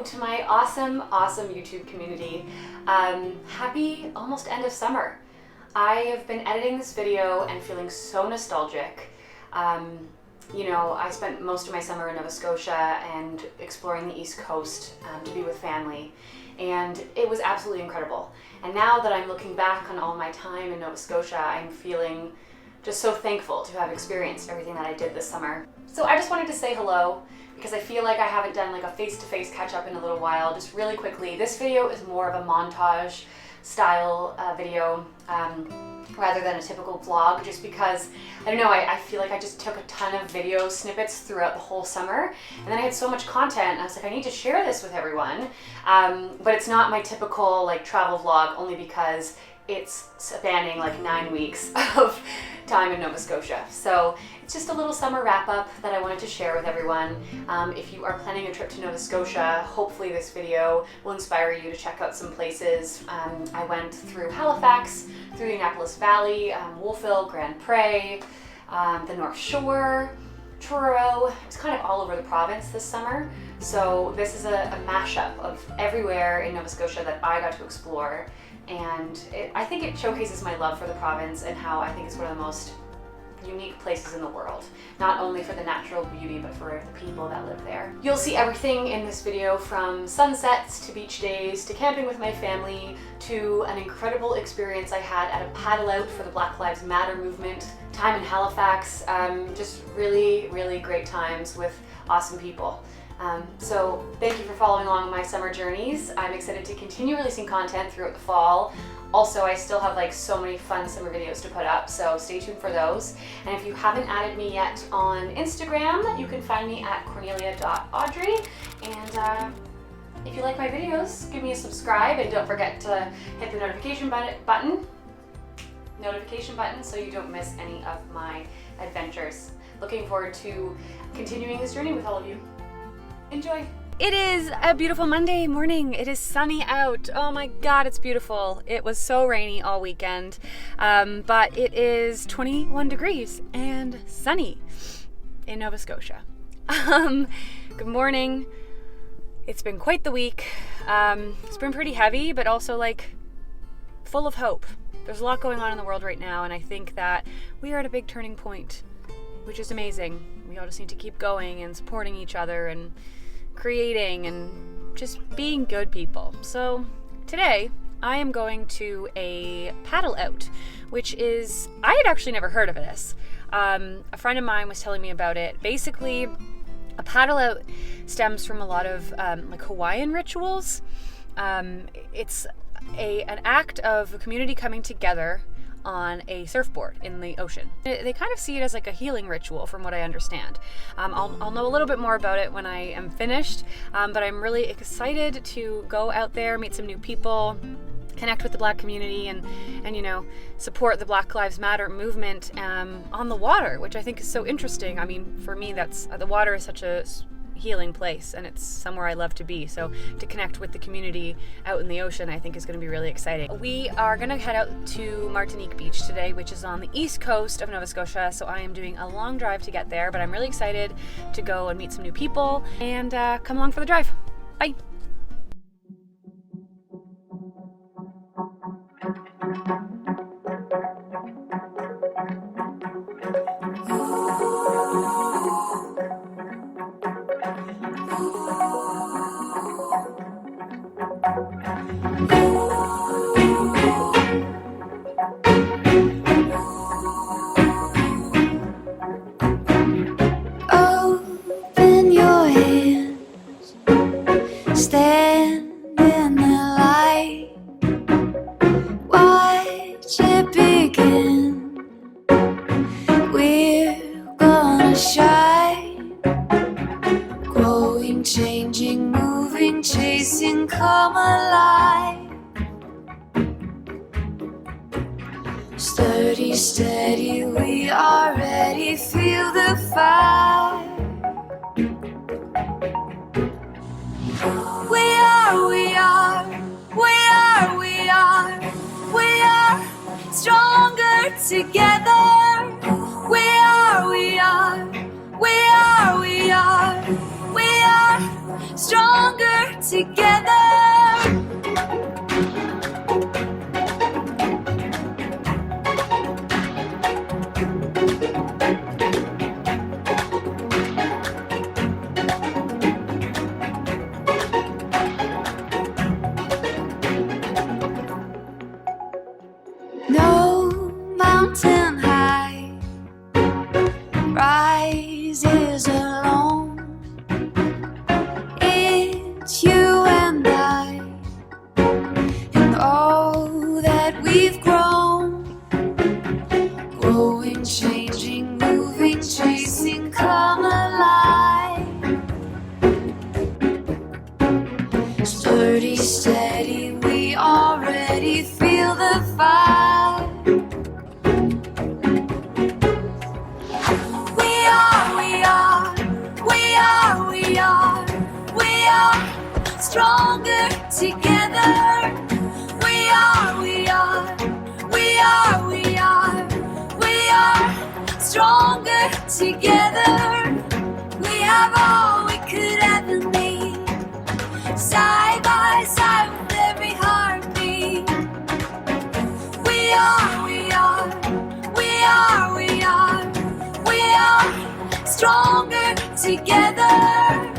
Hello to my awesome YouTube community. Happy almost end of summer. I have been editing this video and feeling so nostalgic. You know, I spent most of my summer in Nova Scotia and exploring the East Coast to be with family, and it was absolutely incredible. And now that I'm looking back on all my time in Nova Scotia, I'm feeling just so thankful to have experienced everything that I did this summer. So I just wanted to say hello, because I feel like I haven't done like a face-to-face catch-up in a little while. Just really quickly, this video is more of a montage style video rather than a typical vlog, just because, I don't know, I feel like I just took a ton of video snippets throughout the whole summer, and then I had so much content, and I was like, I need to share this with everyone, but it's not my typical like travel vlog, only because it's spanning like 9 weeks of time in Nova Scotia. So it's just a little summer wrap up that I wanted to share with everyone. If you are planning a trip to Nova Scotia, hopefully this video will inspire you to check out some places. I went through Halifax, through the Annapolis Valley, Wolfville, Grand Pré, the North Shore, Truro. It's kind of all over the province this summer. So this is a mashup of everywhere in Nova Scotia that I got to explore. And I think it showcases my love for the province and how I think it's one of the most unique places in the world. Not only for the natural beauty, but for the people that live there. You'll see everything in this video, from sunsets to beach days to camping with my family to an incredible experience I had at a paddle out for the Black Lives Matter movement, time in Halifax, just really, really great times with awesome people. So thank you for following along my summer journeys. I'm excited to continue releasing content throughout the fall. Also, I still have like so many fun summer videos to put up, so stay tuned for those. And if you haven't added me yet on Instagram, you can find me at cornelia.audrey. And if you like my videos, give me a subscribe, and don't forget to hit the notification button so you don't miss any of my adventures. Looking forward to continuing this journey with all of you. Enjoy. It is a beautiful Monday morning. It is sunny out. Oh my God, it's beautiful. It was so rainy all weekend, but it is 21 degrees and sunny in Nova Scotia. Good morning. It's been quite the week. It's been pretty heavy, but also like full of hope. There's a lot going on in the world right now, and I think that we are at a big turning point, which is amazing. We all just need to keep going and supporting each other and creating and just being good people. So today I am going to a paddle out, which is, I had actually never heard of this. A friend of mine was telling me about it. Basically, a paddle out stems from a lot of like Hawaiian rituals. It's an act of a community coming together on a surfboard in the ocean. They kind of see it as like a healing ritual, from what I understand. I'll know a little bit more about it when I am finished, but I'm really excited to go out there, meet some new people, connect with the Black community, and you know, support the Black Lives Matter movement on the water, which I think is so interesting. I mean, for me, that's the water is such a healing place, and it's somewhere I love to be. So to connect with the community out in the ocean, I think is going to be really exciting. We are going to head out to Martinique Beach today, which is on the east coast of Nova Scotia. So I am doing a long drive to get there, but I'm really excited to go and meet some new people and come along for the drive. Bye. Open your hands, stand in the light, watch it begin. We're gonna shine, growing, changing, moving, chasing, come alive. Sturdy, steady, we are ready, feel the fire. We are stronger together. We are stronger together. No mountain high rises alone. It's you and I, and all that we've grown. Growing, changing, moving, chasing, come alive. Sturdy, steady, we already feel the fire. We are stronger together. We are stronger together. We have all we could ever need, side by side with every heartbeat. We are stronger together.